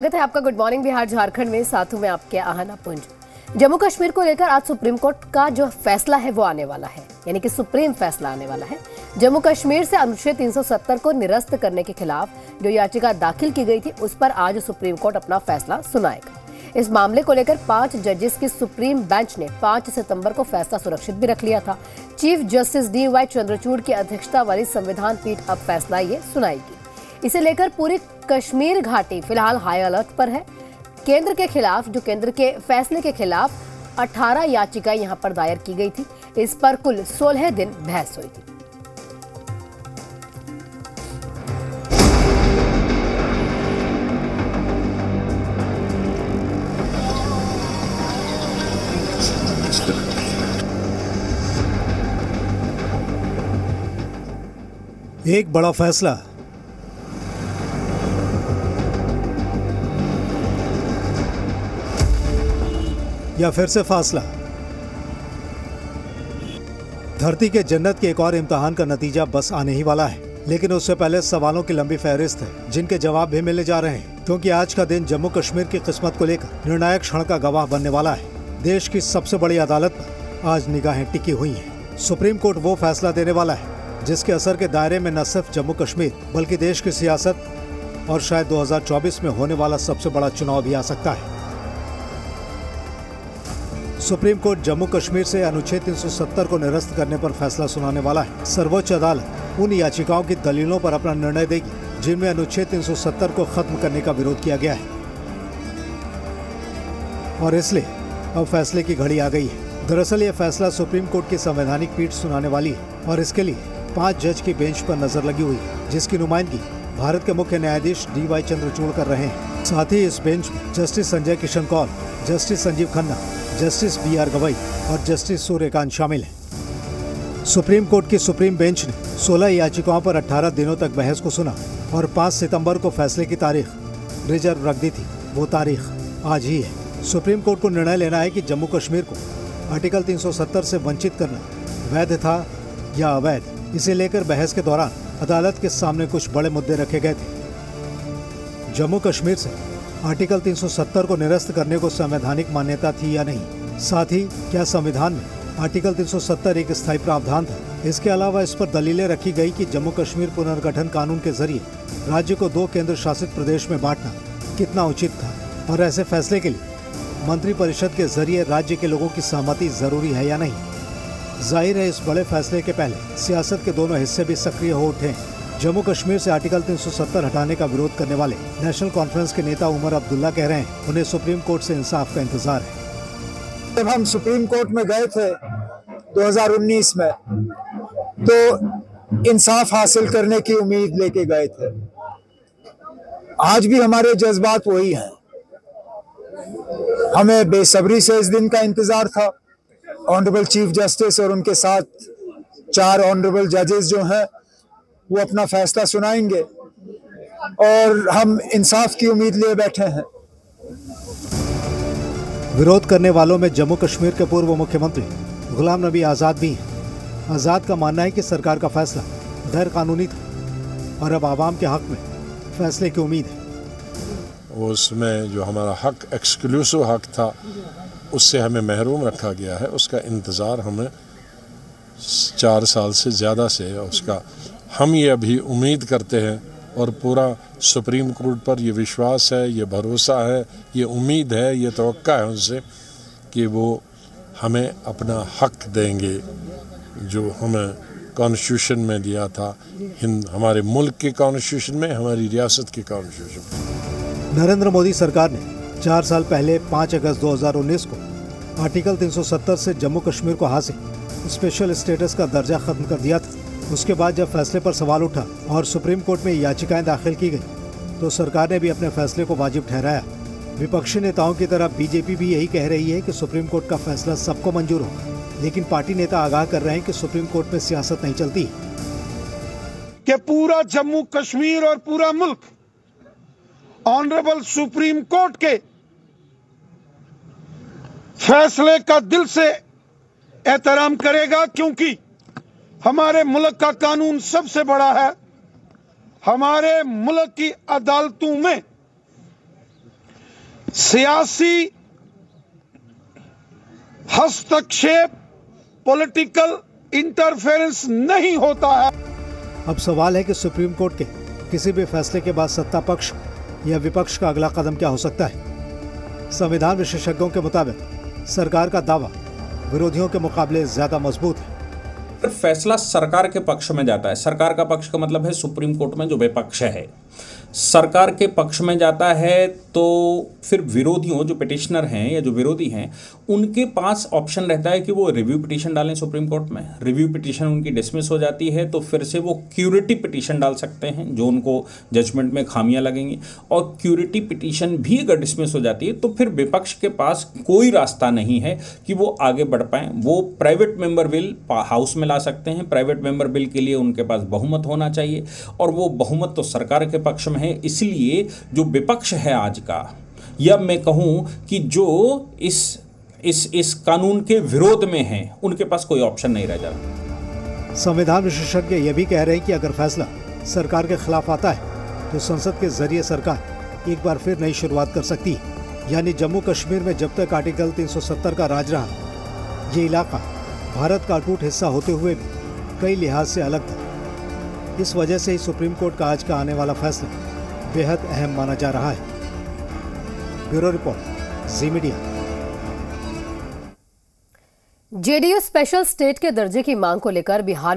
स्वागत है आपका गुड मॉर्निंग बिहार झारखंड में। साथ में आपके आहना पुंज। जम्मू कश्मीर को लेकर आज सुप्रीम कोर्ट का जो फैसला है वो आने वाला है, यानी कि सुप्रीम फैसला आने वाला है। जम्मू कश्मीर से अनुच्छेद 370 को निरस्त करने के खिलाफ जो याचिका दाखिल की गई थी उस पर आज सुप्रीम कोर्ट अपना फैसला सुनाएगा। इस मामले को लेकर 5 जजेस की सुप्रीम बेंच ने 5 सितंबर को फैसला सुरक्षित भी रख लिया था। चीफ जस्टिस DY चंद्रचूड़ की अध्यक्षता वाली संविधान पीठ अब फैसला ये सुनाएगी। इसे लेकर पूरी कश्मीर घाटी फिलहाल हाई अलर्ट पर है। केंद्र के फैसले के खिलाफ 18 याचिकाएं यहां पर दायर की गई थी। इस पर कुल 16 दिन बहस हुई थी। एक बड़ा फैसला, या फिर से फासला। धरती के जन्नत के एक और इम्तिहान का नतीजा बस आने ही वाला है, लेकिन उससे पहले सवालों की लंबी फहरिस्त है जिनके जवाब भी मिलने जा रहे हैं, क्योंकि आज का दिन जम्मू कश्मीर की किस्मत को लेकर निर्णायक क्षण का गवाह बनने वाला है। देश की सबसे बड़ी अदालत पर आज निगाहें टिकी हुई हैं। सुप्रीम कोर्ट वो फैसला देने वाला है जिसके असर के दायरे में न सिर्फ जम्मू कश्मीर बल्कि देश की सियासत और शायद 2024 में होने वाला सबसे बड़ा चुनाव भी आ सकता है। सुप्रीम कोर्ट जम्मू कश्मीर से अनुच्छेद 370 को निरस्त करने पर फैसला सुनाने वाला है। सर्वोच्च अदालत उन याचिकाओं की दलीलों पर अपना निर्णय देगी जिनमें अनुच्छेद 370 को खत्म करने का विरोध किया गया है, और इसलिए अब फैसले की घड़ी आ गई है। दरअसल ये फैसला सुप्रीम कोर्ट की संवैधानिक पीठ सुनाने वाली है, और इसके लिए 5 जज की बेंच पर नजर लगी हुई है, जिसकी नुमाइंदगी भारत के मुख्य न्यायाधीश DY चंद्रचूड़ कर रहे हैं। साथ ही इस बेंच में justice Sanjay Kishan Kaul, justice Sanjeev Khanna, justice BR Gavai और जस्टिस सूर्यकांत शामिल हैं। सुप्रीम कोर्ट की सुप्रीम बेंच ने 16 याचिकाओं पर 18 दिनों तक बहस को सुना और 5 सितंबर को फैसले की तारीख रिजर्व रख दी थी। वो तारीख आज ही है। सुप्रीम कोर्ट को निर्णय लेना है कि जम्मू कश्मीर को आर्टिकल 370 से वंचित करना वैध था या अवैध। इसे लेकर बहस के दौरान अदालत के सामने कुछ बड़े मुद्दे रखे गए थे। जम्मू कश्मीर से आर्टिकल 370 को निरस्त करने को संवैधानिक मान्यता थी या नहीं, साथ ही क्या संविधान में आर्टिकल 370 एक स्थायी प्रावधान था। इसके अलावा इस पर दलीलें रखी गई कि जम्मू कश्मीर पुनर्गठन कानून के जरिए राज्य को 2 केंद्र शासित प्रदेश में बांटना कितना उचित था, और ऐसे फैसले के लिए मंत्रिपरिषद के जरिए राज्य के लोगों की सहमति जरूरी है या नहीं। जाहिर है इस बड़े फैसले के पहले सियासत के दोनों हिस्से भी सक्रिय हो उठे हैं। जम्मू कश्मीर से आर्टिकल 370 हटाने का विरोध करने वाले नेशनल कॉन्फ्रेंस के नेता उमर अब्दुल्ला कह रहे हैं उन्हें सुप्रीम कोर्ट से इंसाफ का इंतजार है। जब हम सुप्रीम कोर्ट में गए थे 2019 में, तो इंसाफ हासिल करने की उम्मीद लेके गए थे। आज भी हमारे जज्बात वही हैं। हमें बेसब्री से इस दिन का इंतजार था। ऑनरेबल चीफ जस्टिस और उनके साथ 4 ऑनरेबल जजेस जो हैं वो अपना फैसला सुनाएंगे, और हम इंसाफ की उम्मीद लिए बैठे हैं। विरोध करने वालों में जम्मू कश्मीर के पूर्व मुख्यमंत्री गुलाम नबी आजाद भी हैं। आजाद का मानना है कि सरकार का फैसला गैर कानूनी था और अब आवाम के हक में फैसले की उम्मीद है। उसमें जो हमारा हक, एक्सक्लूसिव हक था, उससे हमें महरूम रखा गया है। उसका इंतज़ार हमें 4 साल से ज़्यादा से है। उसका हम ये अभी उम्मीद करते हैं, और पूरा सुप्रीम कोर्ट पर ये विश्वास है, ये भरोसा है, ये उम्मीद है, ये तवक्का है उनसे कि वो हमें अपना हक देंगे जो हमें कॉन्स्टिट्यूशन में दिया था, हमारे मुल्क के कॉन्स्टिट्यूशन में, हमारी रियासत के कॉन्स्टिट्यूशन में। नरेंद्र मोदी सरकार ने 4 साल पहले 5 अगस्त 2019 को आर्टिकल 370 से जम्मू कश्मीर को हासिल स्पेशल स्टेटस का दर्जा खत्म कर दिया था। उसके बाद जब फैसले पर सवाल उठा और सुप्रीम कोर्ट में याचिकाएं दाखिल की गई, तो सरकार ने भी अपने फैसले को वाजिब ठहराया। विपक्षी नेताओं की तरह बीजेपी भी यही कह रही है कि सुप्रीम कोर्ट का फैसला सबको मंजूर होगा, लेकिन पार्टी नेता आगाह कर रहे हैं कि सुप्रीम कोर्ट में सियासत नहीं चलती कि पूरा जम्मू कश्मीर और पूरा मुल्क ऑनरेबल सुप्रीम कोर्ट के फैसले का दिल से एहतराम करेगा, क्योंकि हमारे मुल्क का कानून सबसे बड़ा है। हमारे मुल्क की अदालतों में सियासी हस्तक्षेप, पॉलिटिकल इंटरफेरेंस नहीं होता है। अब सवाल है कि सुप्रीम कोर्ट के किसी भी फैसले के बाद सत्ता पक्ष या विपक्ष का अगला कदम क्या हो सकता है। संविधान विशेषज्ञों के मुताबिक सरकार का दावा विरोधियों के मुकाबले ज्यादा मजबूत है। फैसला सरकार के पक्ष में जाता है। सरकार का पक्ष का मतलब है सुप्रीम कोर्ट में जो विपक्ष है, सरकार के पक्ष में जाता है तो फिर विरोधियों, जो पिटिशनर हैं या जो विरोधी हैं, उनके पास ऑप्शन रहता है कि वो रिव्यू पिटीशन डालें सुप्रीम कोर्ट में। रिव्यू पिटीशन उनकी डिसमिस हो जाती है तो फिर से वो क्यूरेटिव पिटीशन डाल सकते हैं जो उनको जजमेंट में खामियां लगेंगी, और क्यूरेटिव पिटीशन भी अगर डिसमिस हो जाती है तो फिर विपक्ष के पास कोई रास्ता नहीं है कि वो आगे बढ़ पाएं। वो प्राइवेट मेंबर बिल हाउस में ला सकते हैं। प्राइवेट मेंबर बिल के लिए उनके पास बहुमत होना चाहिए, और वो बहुमत तो सरकार के पक्ष में है। इसलिए जो विपक्ष है आज का, या मैं कहूं कि जो इस कानून के विरोध में है, उनके पास कोई ऑप्शन नहीं रह जाता। संविधान विशेषज्ञ यह भी कह रहे हैं कि अगर फैसला सरकार के खिलाफ आता है तो संसद के जरिए सरकार एक बार फिर नई शुरुआत कर सकती है। यानी जम्मू कश्मीर में जब तक आर्टिकल 370 का राज रहा, ये इलाका भारत का अटूट हिस्सा होते हुए भी कई लिहाज से अलग था। इस वजह से ही सुप्रीम कोर्ट का आज का आने वाला फैसला बेहद अहम माना जा रहा है। ब्यूरो रिपोर्ट, जी मीडिया। जेडीयू स्पेशल स्टेट के दर्जे की मांग को लेकर बिहार में